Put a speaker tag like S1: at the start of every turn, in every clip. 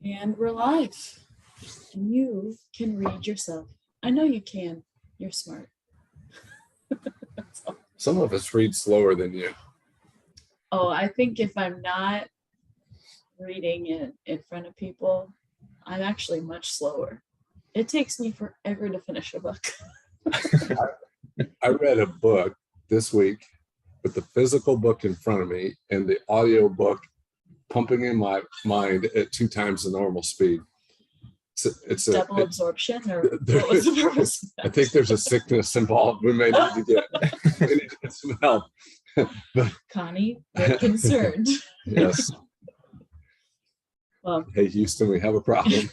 S1: And we're live. And you can read yourself. I know you can. You're smart.
S2: Some of us read slower than you.
S1: Oh, I think if I'm not reading it in front of people, I'm actually much slower. It takes me forever to finish a book.
S2: I read a book this week with the physical book in front of me and the audio book pumping in my mind at 2 times the normal speed. It's
S1: double absorption, or what was the purpose of that?
S2: I think there's a sickness involved. We may need to get some help.
S1: But, Connie, get concerned.
S2: Yes.
S1: Well,
S2: hey, Houston, we have a problem.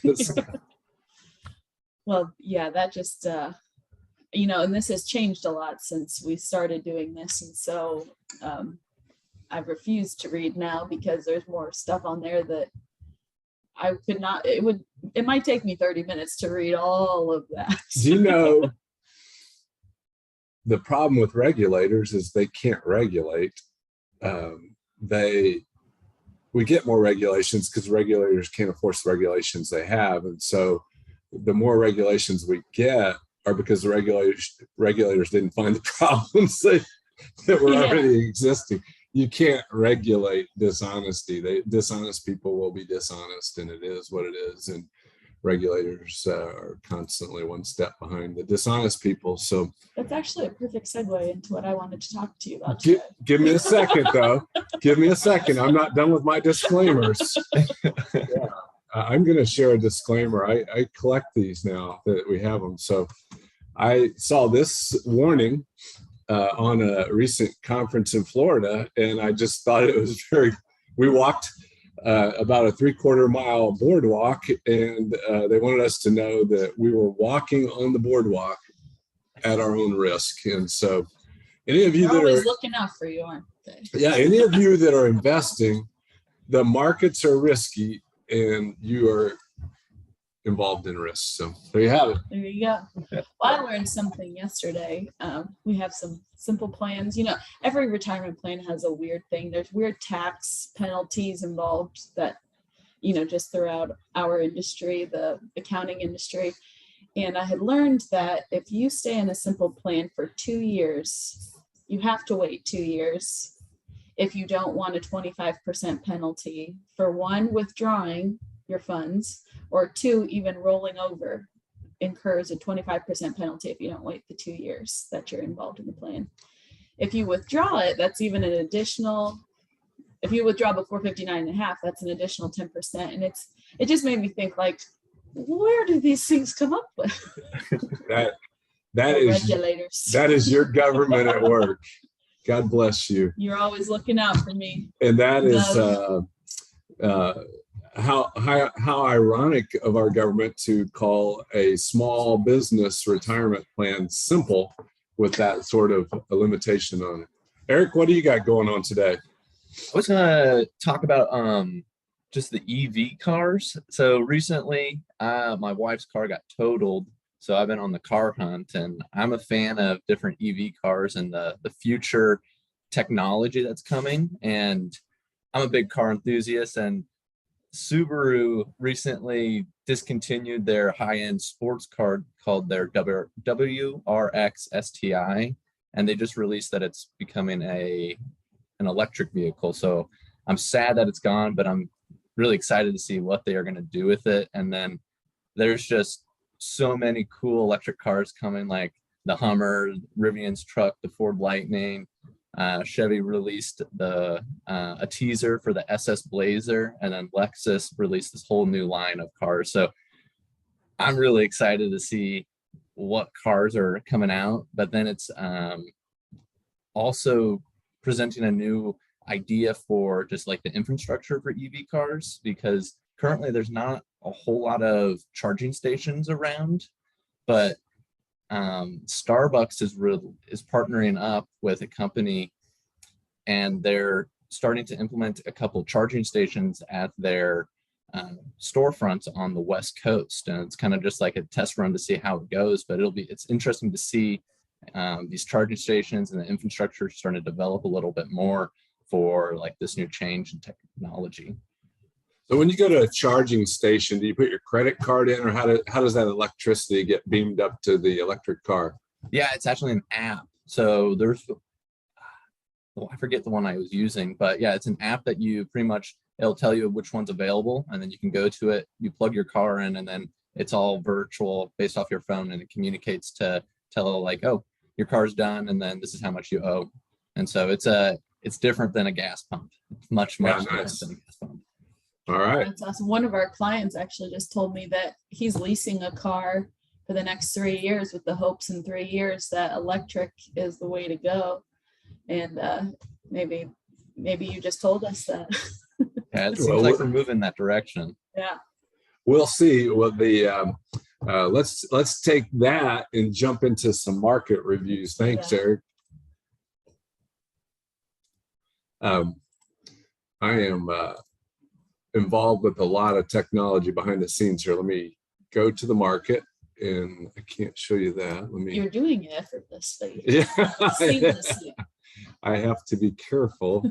S1: Well, yeah, that just, and this has changed a lot since we started doing this. And so I refuse to read now because there's more stuff on there that I could not, it might take me 30 minutes to read all of that.
S2: Do you know, the problem with regulators is they can't regulate. We get more regulations because regulators can't enforce the regulations they have. And so the more regulations we get are because the regulators didn't find the problems that were already existing. You can't regulate dishonesty. Dishonest people will be dishonest, and it is what it is. And regulators are constantly one step behind the dishonest people. So
S1: that's actually a perfect segue into what I wanted to talk to you about.
S2: Give me a second, though. Give me a second. I'm not done with my disclaimers. I'm going to share a disclaimer. I collect these now that we have them. So I saw this warning on a recent conference in Florida, and I just thought it was we walked about a 3/4 mile boardwalk, and they wanted us to know that we were walking on the boardwalk at our own risk. And so any of you
S1: They're
S2: that
S1: always
S2: are
S1: looking out for you, aren't they?
S2: Yeah, any of you that are investing, the markets are risky and you are involved in risk. So there you have it.
S1: There you go. Well, I learned something yesterday. We have some simple plans. Every retirement plan has a weird thing. There's weird tax penalties involved that, just throughout our industry, the accounting industry. And I had learned that if you stay in a simple plan for 2 years, you have to wait 2 years if you don't want a 25% penalty for one, withdrawing your funds, or 2, even rolling over incurs a 25% penalty if you don't wait the 2 years that you're involved in the plan. If you withdraw it, that's even an additional, if you withdraw before 59.5, that's an additional 10%. And it just made me think, like, where do these things come up with?
S2: That is your government at work. God bless you.
S1: You're always looking out for me.
S2: And that is how ironic of our government to call a small business retirement plan simple with that sort of a limitation on it. Arick, what do you got going on today?
S3: I was going to talk about just the EV cars. So recently, my wife's car got totaled. So I've been on the car hunt, and I'm a fan of different EV cars and the future technology that's coming. And I'm a big car enthusiast, and Subaru recently discontinued their high-end sports car called their WRX STI, and they just released that it's becoming an electric vehicle. So I'm sad that it's gone, but I'm really excited to see what they are going to do with it. And then there's just so many cool electric cars coming, like the Hummer, Rivian's truck, the Ford Lightning. Chevy released a teaser for the SS Blazer, and then Lexus released this whole new line of cars. So I'm really excited to see what cars are coming out. But then it's also presenting a new idea for just like the infrastructure for EV cars, because currently there's not a whole lot of charging stations around, but Starbucks is partnering up with a company, and they're starting to implement a couple charging stations at their storefronts on the West Coast. And it's kind of just like a test run to see how it goes, but it's interesting to see these charging stations and the infrastructure starting to develop a little bit more for like this new change in technology.
S2: So when you go to a charging station, do you put your credit card in, or how does that electricity get beamed up to the electric car?
S3: Yeah, it's actually an app. So there's, well, I forget the one I was using, but yeah, it's an app that you pretty much, it'll tell you which one's available, and then you can go to it, you plug your car in, and then it's all virtual based off your phone, and it communicates to tell like, oh, your car's done, and then this is how much you owe. And so it's different than a gas pump. It's much
S2: Yeah,
S3: different
S2: nice.
S3: than a gas pump.
S2: All right.
S1: That's awesome. One of our clients actually just told me that he's leasing a car for the next 3 years with the hopes in 3 years that electric is the way to go. And maybe you just told us that.
S3: Yeah, it seems like we're moving in that direction.
S1: Yeah.
S2: We'll see what the let's take that and jump into some market reviews. Thanks,
S1: Yeah.
S2: Arick. I am involved with a lot of technology behind the scenes here. Let me go to the market, and I can't show you that. Let me.
S1: You're doing it effortlessly.
S2: Yeah.
S1: Seamlessly.
S2: I have to be careful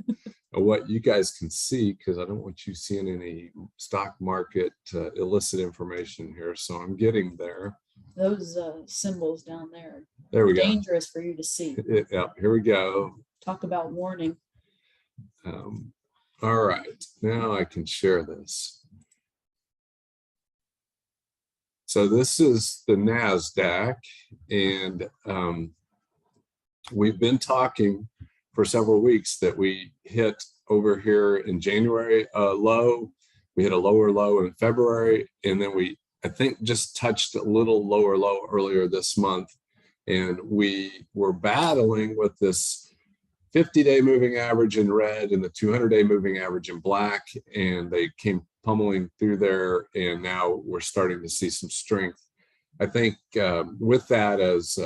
S2: of what you guys can see, because I don't want you seeing any stock market illicit information here. So I'm getting there.
S1: Those symbols down there
S2: There
S1: are
S2: we go.
S1: dangerous for you to see.
S2: Yeah, here we go.
S1: Talk about warning.
S2: All right, now I can share this. So this is the NASDAQ, and we've been talking for several weeks that we hit over here in January a low. We hit a lower low in February, and then I think just touched a little lower low earlier this month. And we were battling with this 50-day moving average in red and the 200-day moving average in black, and they came pummeling through there, and now we're starting to see some strength. I think with that, as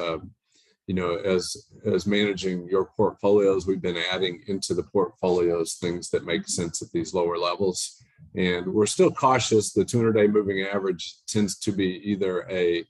S2: you know, as managing your portfolios, we've been adding into the portfolios things that make sense at these lower levels, and we're still cautious. The 200-day moving average tends to be either a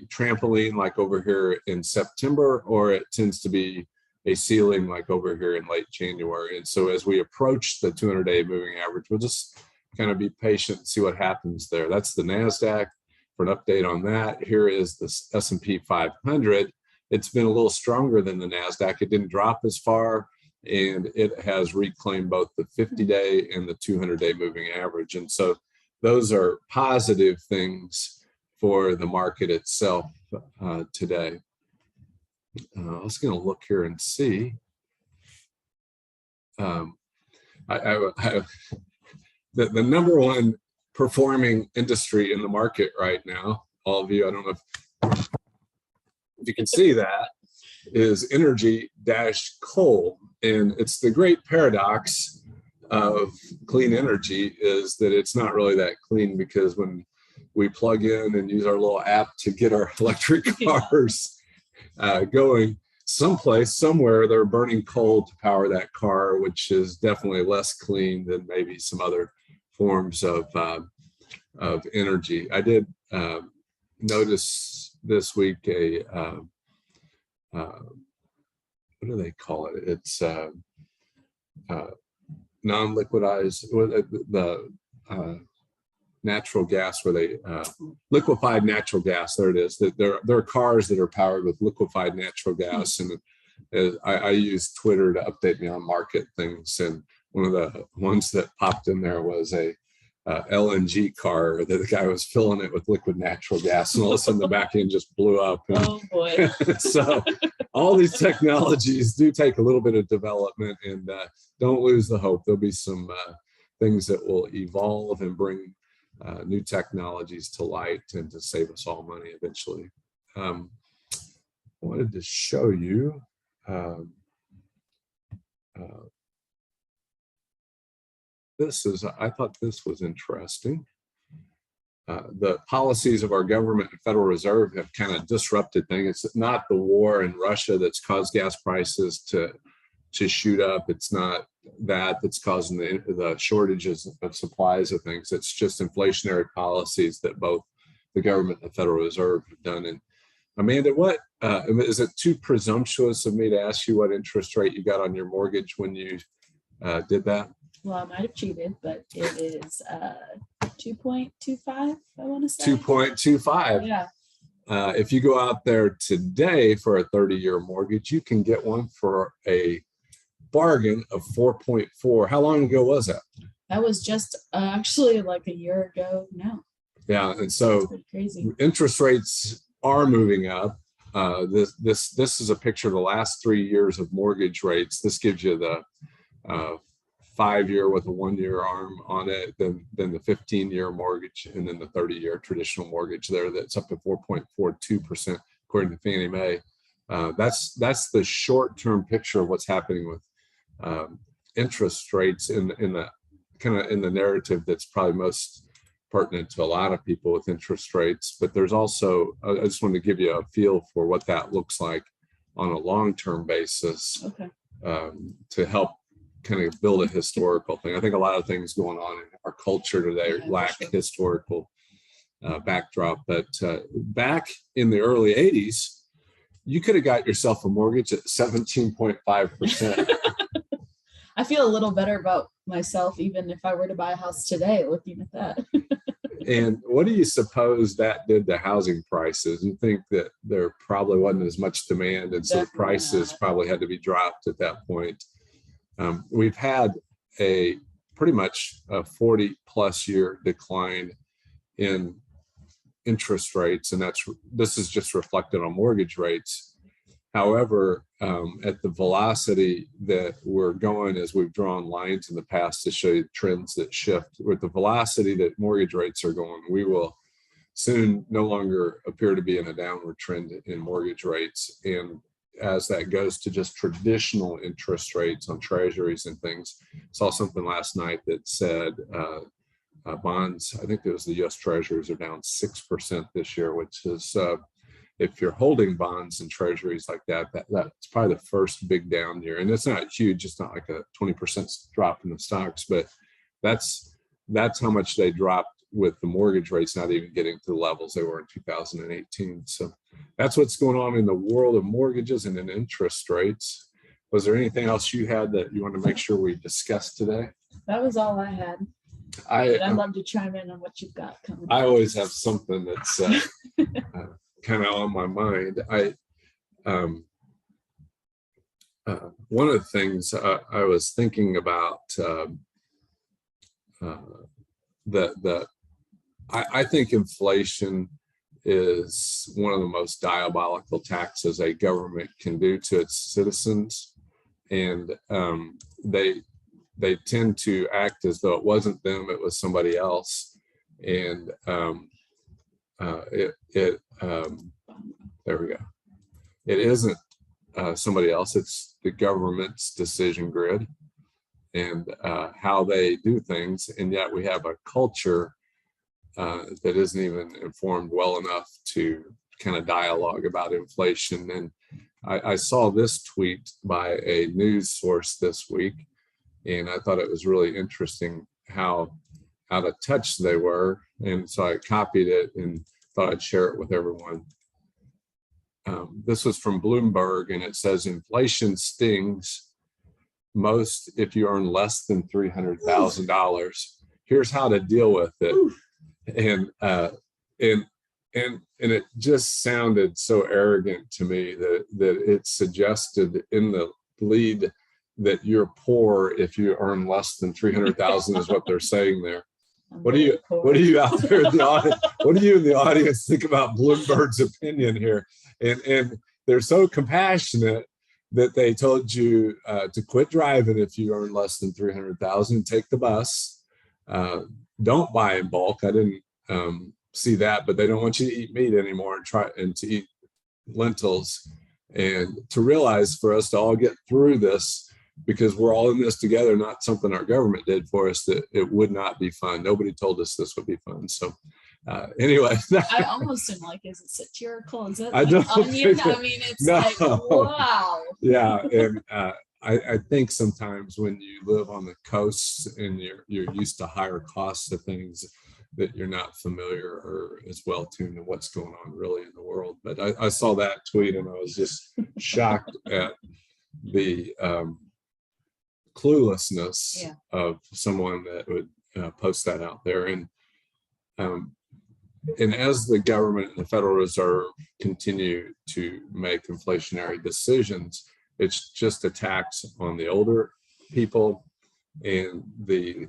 S2: trampoline like over here in September, or it tends to be a ceiling like over here in late January. And so as we approach the 200-day moving average, we'll just kind of be patient and see what happens there. That's the NASDAQ. For an update on that, here is the S&P 500. It's been a little stronger than the NASDAQ. It didn't drop as far, and it has reclaimed both the 50-day and the 200-day moving average. And so those are positive things for the market itself today. I was going to look here and see. The number one performing industry in the market right now, all of you, I don't know if you can see that, is energy-coal. And it's the great paradox of clean energy is that it's not really that clean, because when we plug in and use our little app to get our electric cars going, someplace, somewhere, they're burning coal to power that car, which is definitely less clean than maybe some other forms of energy. I did notice this week what do they call it? It's non-liquidized, the natural gas, where they liquefied natural gas. There it is. That there are cars that are powered with liquefied natural gas, and I use Twitter to update me on market things. And one of the ones that popped in there was a LNG car that the guy was filling it with liquid natural gas, and all of a sudden the back end just blew up. And
S1: Oh boy.
S2: so all these technologies do take a little bit of development, and don't lose the hope. There'll be some things that will evolve and bring new technologies to light and to save us all money eventually. I wanted to show you I thought this was interesting. The policies of our government and Federal Reserve have kind of disrupted things. It's not the war in Russia that's caused gas prices to shoot up. It's not that's causing the shortages of supplies of things. It's just inflationary policies that both the government and the Federal Reserve have done. And Amanda, what is it too presumptuous of me to ask you what interest rate you got on your mortgage when you did that?
S1: Well, I might have cheated, but it is 2.25, I want to say.
S2: 2.25.
S1: Yeah.
S2: If you go out there today for a 30-year mortgage, you can get one for a bargain of 4.4. How long ago was that?
S1: That was just actually like a year ago now.
S2: Yeah, and so
S1: crazy.
S2: Interest rates are moving up. This is a picture of the last 3 years of mortgage rates. This gives you the 5-year with a 1-year arm on it, then the 15-year mortgage, and then the 30-year traditional mortgage there that's up to 4.42% according to Fannie Mae. That's the short-term picture of what's happening with interest rates in the kind of in the narrative that's probably most pertinent to a lot of people with interest rates. But there's also, I just wanted to give you a feel for what that looks like on a long-term basis.
S1: Okay.
S2: To help kind of build a historical thing. I think a lot of things going on in our culture today lack historical backdrop. But back in the early 80s, you could have got yourself a mortgage at 17.5%.
S1: I feel a little better about myself, even if I were to buy a house today, looking at that.
S2: And what do you suppose that did to housing prices? You think that there probably wasn't as much demand, and so the prices probably had to be dropped at that point. We've had a pretty much a 40+ year decline in interest rates, and this is just reflected on mortgage rates. However, at the velocity that we're going, as we've drawn lines in the past to show you trends that shift, with the velocity that mortgage rates are going, we will soon no longer appear to be in a downward trend in mortgage rates. And as that goes to just traditional interest rates on treasuries and things, saw something last night that said bonds, I think it was the US Treasuries, are down 6% this year, which is, if you're holding bonds and treasuries like that's probably the first big down year. And it's not huge, it's not like a 20% drop in the stocks, but that's how much they dropped with the mortgage rates not even getting to the levels they were in 2018. So that's what's going on in the world of mortgages and in interest rates. Was there anything else you had that you want to make sure we discussed today?
S1: That was all I had. I'd love to chime in on what you've got coming.
S2: I always have something that's kind of on my mind. One of the things I was thinking about I think inflation is one of the most diabolical taxes a government can do to its citizens, and they tend to act as though it wasn't them, it was somebody else. And there we go. It isn't somebody else, it's the government's decision grid and how they do things. And yet we have a culture that isn't even informed well enough to kind of dialogue about inflation. And I saw this tweet by a news source this week, and I thought it was really interesting how out of touch they were. And so I copied it and thought I'd share it with everyone. This was from Bloomberg, and it says, inflation stings most if you earn less than $300,000. Here's how to deal with it. And it just sounded so arrogant to me that it suggested in the lead that you're poor if you earn less than 300,000 is what they're saying there. What do you out there in the audience? What do you in the audience think about Bloomberg's opinion here? And they're so compassionate that they told you to quit driving if you earn less than 300,000. Take the bus. Don't buy in bulk. I didn't see that, but they don't want you to eat meat anymore and to eat lentils. And to realize for us to all get through this, because we're all in this together, not something our government did for us, that it would not be fun. Nobody told us this would be fun. So anyway.
S1: I almost am like, is it satirical? Is it
S2: I don't
S1: onion? I mean, it's like, wow.
S2: Yeah. And I think sometimes when you live on the coast and you're used to higher costs of things, that you're not familiar or as well tuned to what's going on really in the world. But I saw that tweet and I was just shocked at the cluelessness
S1: Yeah.
S2: of someone that would post that out there. And as the government and the Federal Reserve continue to make inflationary decisions, it's just a tax on the older people and the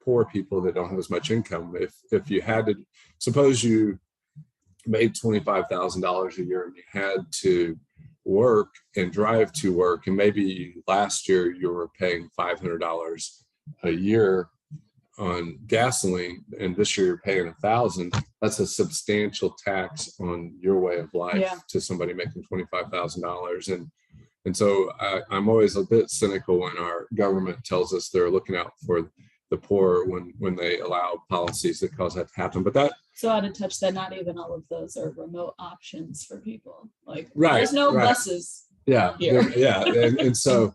S2: poor people that don't have as much income. If you had to, suppose you made $25,000 a year and you had to work and drive to work, and maybe last year you were paying $500 a year on gasoline, and this year you're paying $1,000. That's a substantial tax on your way of life to somebody making $25,000. And so I'm always a bit cynical when our government tells us they're looking out for the poor when they allow policies that cause that to happen. But that,
S1: so out of touch that not even all of those are remote options for people. Like
S2: right,
S1: there's no
S2: right.
S1: buses.
S2: Yeah,
S1: here.
S2: and so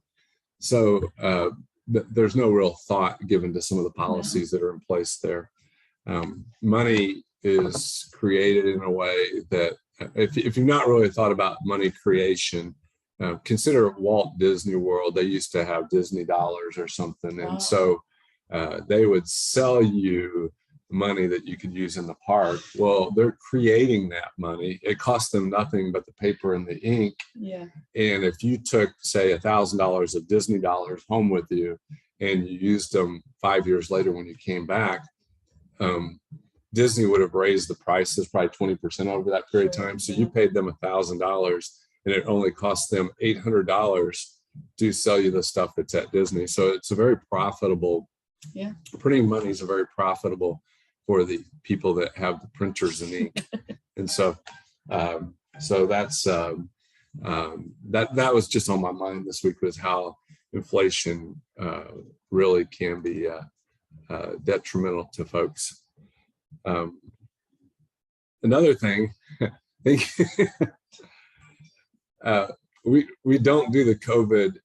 S2: there's no real thought given to some of the policies that are in place there. Money is created in a way that if you've not really thought about money creation, consider Walt Disney World. They used to have Disney dollars or something.
S1: Wow.
S2: And so they would sell you money that you could use in the park. Well, they're creating that money. It costs them nothing but the paper and the ink.
S1: Yeah.
S2: And if you took, say, $1,000 of Disney dollars home with you and you used them 5 years later when you came back, Disney would have raised the prices probably 20% over that period of time. So you paid them $1,000 and it only cost them $800 to sell you the stuff that's at Disney. So it's a very profitable, printing money is a very profitable for the people that have the printers and ink. And so that's that was just on my mind this week, was how inflation really can be detrimental to folks. Another thing, I think we don't do the COVID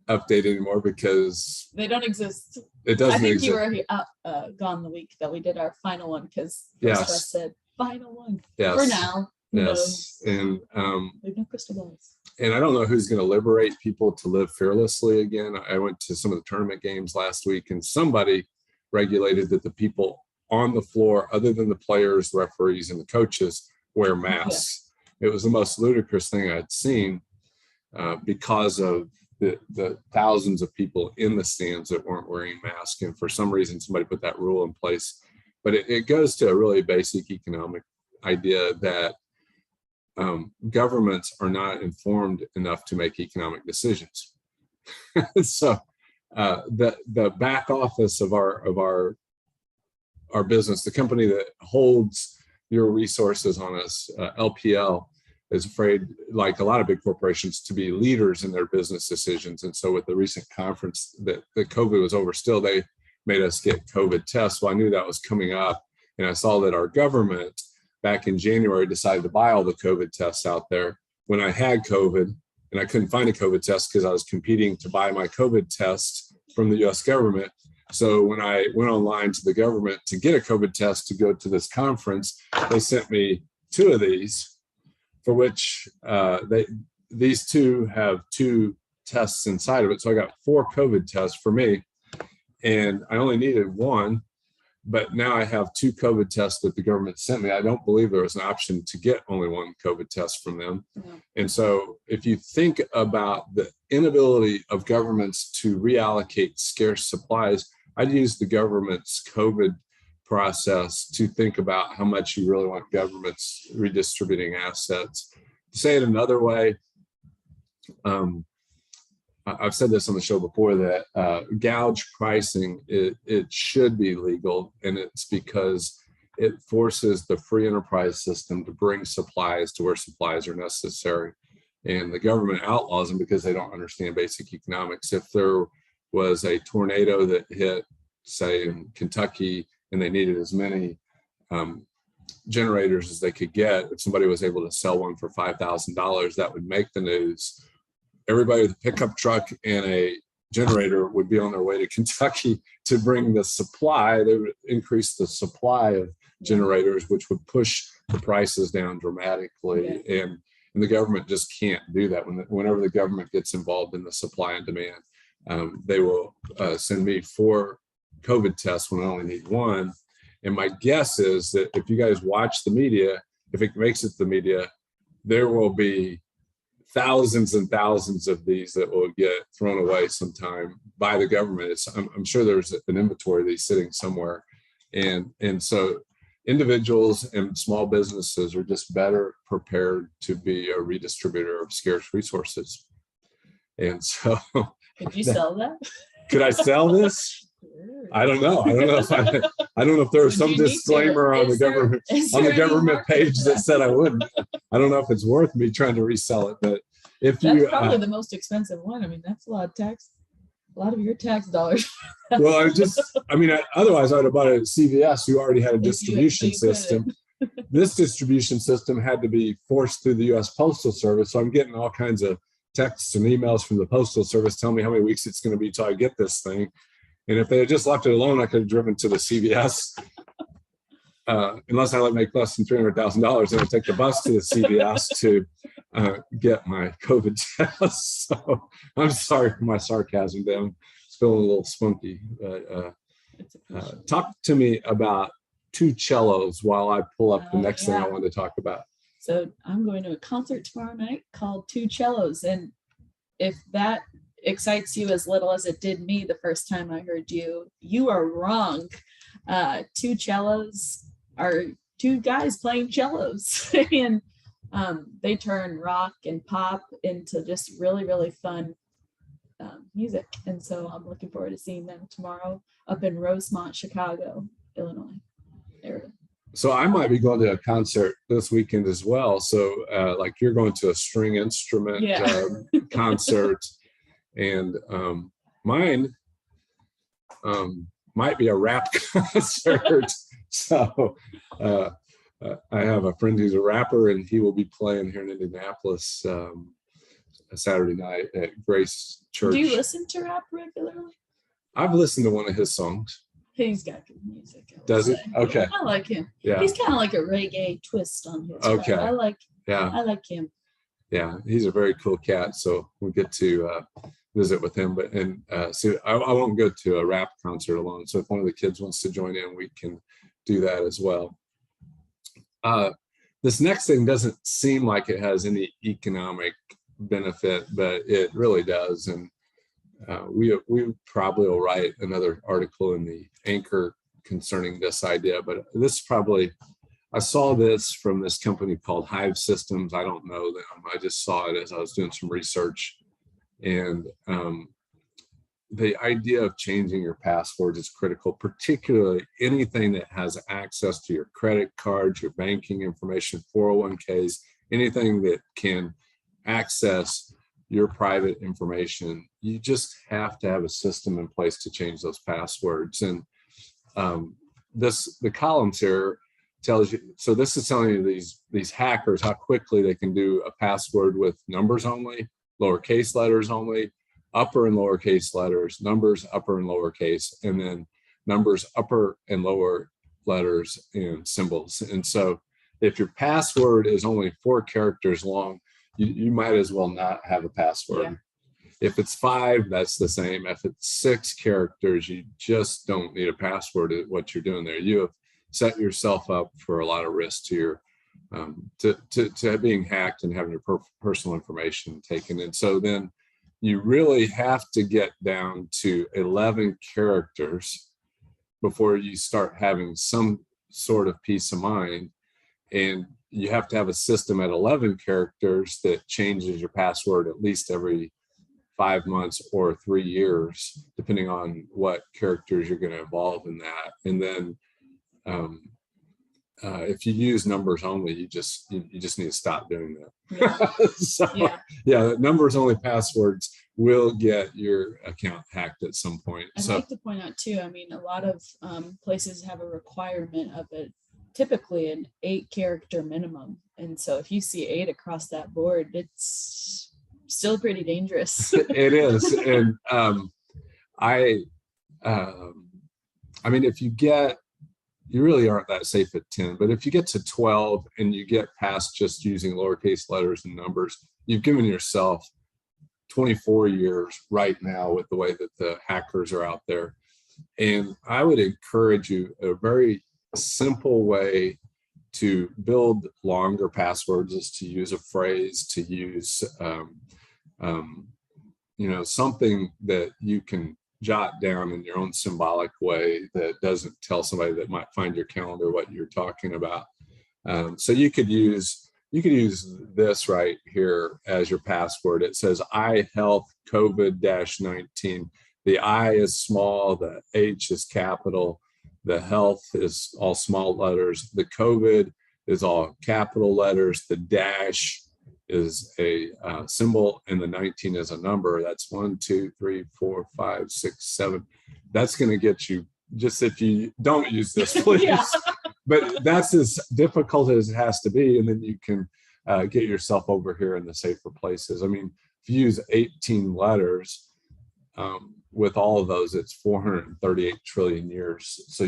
S2: update anymore because
S1: they don't exist.
S2: It doesn't
S1: I think
S2: exist.
S1: you were gone the week that we did our final one because
S2: Yes.
S1: said final one
S2: Yes.
S1: for now.
S2: Yes. And
S1: we've no crystal balls.
S2: And I don't know who's going to liberate people to live fearlessly again. I went to some of the tournament games last week, and somebody regulated that the people on the floor, other than the players, referees, and the coaches, wear masks. It was the most ludicrous thing I'd seen because of the thousands of people in the stands that weren't wearing masks. And for some reason, somebody put that rule in place. But it goes to a really basic economic idea that governments are not informed enough to make economic decisions. So the back office of our business, the company that holds your resources on us, LPL, is afraid, like a lot of big corporations, to be leaders in their business decisions. And so with the recent conference that COVID was over still, they made us get COVID tests. Well, I knew that was coming up, and I saw that our government back in January decided to buy all the COVID tests out there when I had COVID, and I couldn't find a COVID test because I was competing to buy my COVID test from the US government. So when I went online to the government to get a COVID test to go to this conference, they sent me 2 of these, for which these 2 have 2 tests inside of it. So I got 4 COVID tests for me, and I only needed 1. But now I have 2 COVID tests that the government sent me. I don't believe there was an option to get only 1 COVID test from them.
S1: No.
S2: And so if you think about the inability of governments to reallocate scarce supplies, I'd use the government's COVID process to think about how much you really want governments redistributing assets. To say it another way, I've said this on the show before, that gouge pricing, it should be legal, and it's because it forces the free enterprise system to bring supplies to where supplies are necessary. And the government outlaws them because they don't understand basic economics. If there was a tornado that hit, say, in Kentucky, and they needed as many generators as they could get, if somebody was able to sell one for $5,000, that would make the news. Everybody with a pickup truck and a generator would be on their way to Kentucky to bring the supply. They would increase the supply of generators, which would push the prices down dramatically. And the government just can't do that. Whenever the government gets involved in the supply and demand, they will send me 4 COVID tests when I only need 1. And my guess is that if you guys watch the media, if it makes it to the media, there will be thousands and thousands of these that will get thrown away sometime by the government. I'm sure there's an inventory of these sitting somewhere. And so individuals and small businesses are just better prepared to be a redistributor of scarce resources. And so
S1: Could you sell that?
S2: could I sell this? I don't know. I don't know if there was some disclaimer on the government page that said I wouldn't. I don't know if it's worth me trying to resell it, but if
S1: That's
S2: you
S1: probably the most expensive one. I mean, that's a lot of your tax dollars.
S2: well, otherwise I'd have bought it at CVS, who already had a distribution system. This distribution system had to be forced through the U.S. Postal Service. So I'm getting all kinds of texts and emails from the Postal Service telling me how many weeks it's going to be till I get this thing. And if they had just left it alone, I could have driven to the CVS. Unless I make less than $300,000, then I take the bus to the CVS to get my COVID test. So I'm sorry for my sarcasm, Dan. It's feeling a little spunky. Talk to me about 2 cellos while I pull up the next thing I want to talk about.
S1: So I'm going to a concert tomorrow night called 2 Cellos. And if that excites you as little as it did me the first time I heard you, you are wrong. 2 Cellos are 2 guys playing cellos. And they turn rock and pop into just really, really fun music. And so I'm looking forward to seeing them tomorrow up in Rosemont, Chicago, Illinois area.
S2: So I might be going to a concert this weekend as well. So like you're going to a string instrument concert, and mine might be a rap concert. So I have a friend who's a rapper, and he will be playing here in Indianapolis a Saturday night at Grace Church.
S1: Do you listen to rap regularly?
S2: I've listened to one of his songs.
S1: He's got good music.
S2: Does it? Okay.
S1: I like him.
S2: Yeah.
S1: He's kind of like a reggae twist on his.
S2: Okay.
S1: Rap. I like him.
S2: Yeah, he's a very cool cat. So we'll get to visit with him. But I won't go to a rap concert alone. So if one of the kids wants to join in, we can do that as well. This next thing doesn't seem like it has any economic benefit, but it really does. And we probably will write another article in the Anchor concerning this idea. But this probably, I saw this from this company called Hive Systems. I don't know them. I just saw it as I was doing some research. And the idea of changing your password is critical, particularly anything that has access to your credit cards, your banking information, 401ks, anything that can access your private information. You just have to have a system in place to change those passwords. And the columns here tells you, so this is telling you these hackers how quickly they can do a password with numbers only, lowercase letters only, upper and lowercase letters, numbers upper and lowercase, and then numbers upper and lower letters and symbols. And so if your password is only 4 characters long, you might as well not have a password. Yeah. If it's 5, that's the same. If it's 6 characters, you just don't need a password at what you're doing there. You have set yourself up for a lot of risk to your to being hacked and having your personal information taken. And so then you really have to get down to 11 characters before you start having some sort of peace of mind. And you have to have a system at 11 characters that changes your password at least every 5 months or 3 years, depending on what characters you're going to involve in that. And then if you use numbers only, you just need to stop doing that. Yeah. Numbers only passwords will get your account hacked at some point.
S1: I'd like to point out too, I mean, a lot of places have a requirement of typically an 8-character minimum. And so if you see 8 across that board, it's still pretty dangerous.
S2: It is. And I mean, if you really aren't that safe at 10, but if you get to 12 and you get past just using lowercase letters and numbers, you've given yourself 24 years right now with the way that the hackers are out there. And I would encourage you, a very simple way to build longer passwords is to use a phrase, to use something that you can jot down in your own symbolic way that doesn't tell somebody that might find your calendar what you're talking about. So you could use this right here as your password. It says I health COVID-19. The I is small, the H is capital, the health is all small letters, the COVID is all capital letters, the dash is a symbol, and the 19 is a number. That's 1, 2, 3, 4, 5, 6, 7. That's going to get you, just if you don't use this, please. Yeah. But that's as difficult as it has to be. And then you can get yourself over here in the safer places. I mean, if you use 18 letters, with all of those, it's 438 trillion years. So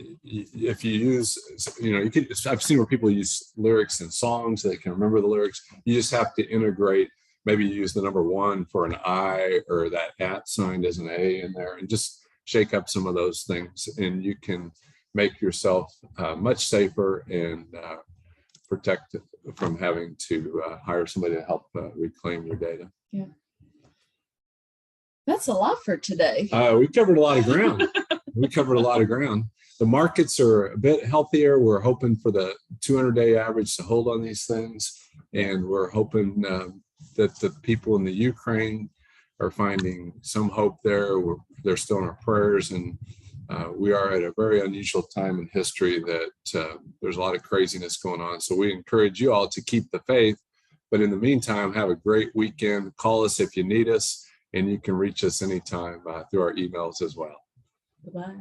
S2: if you use, you can, I've seen where people use lyrics in songs, they can remember the lyrics. You just have to integrate, maybe use the number 1 for an I, or that at sign as an A in there, and just shake up some of those things. And you can make yourself much safer and protect from having to hire somebody to help reclaim your data.
S1: Yeah. That's a lot for today.
S2: We covered a lot of ground. The markets are a bit healthier. We're hoping for the 200-day average to hold on these things. And we're hoping that the people in the Ukraine are finding some hope there. They're still in our prayers. And we are at a very unusual time in history that there's a lot of craziness going on. So we encourage you all to keep the faith. But in the meantime, have a great weekend. Call us if you need us. And you can reach us anytime through our emails as well.
S1: Bye-bye.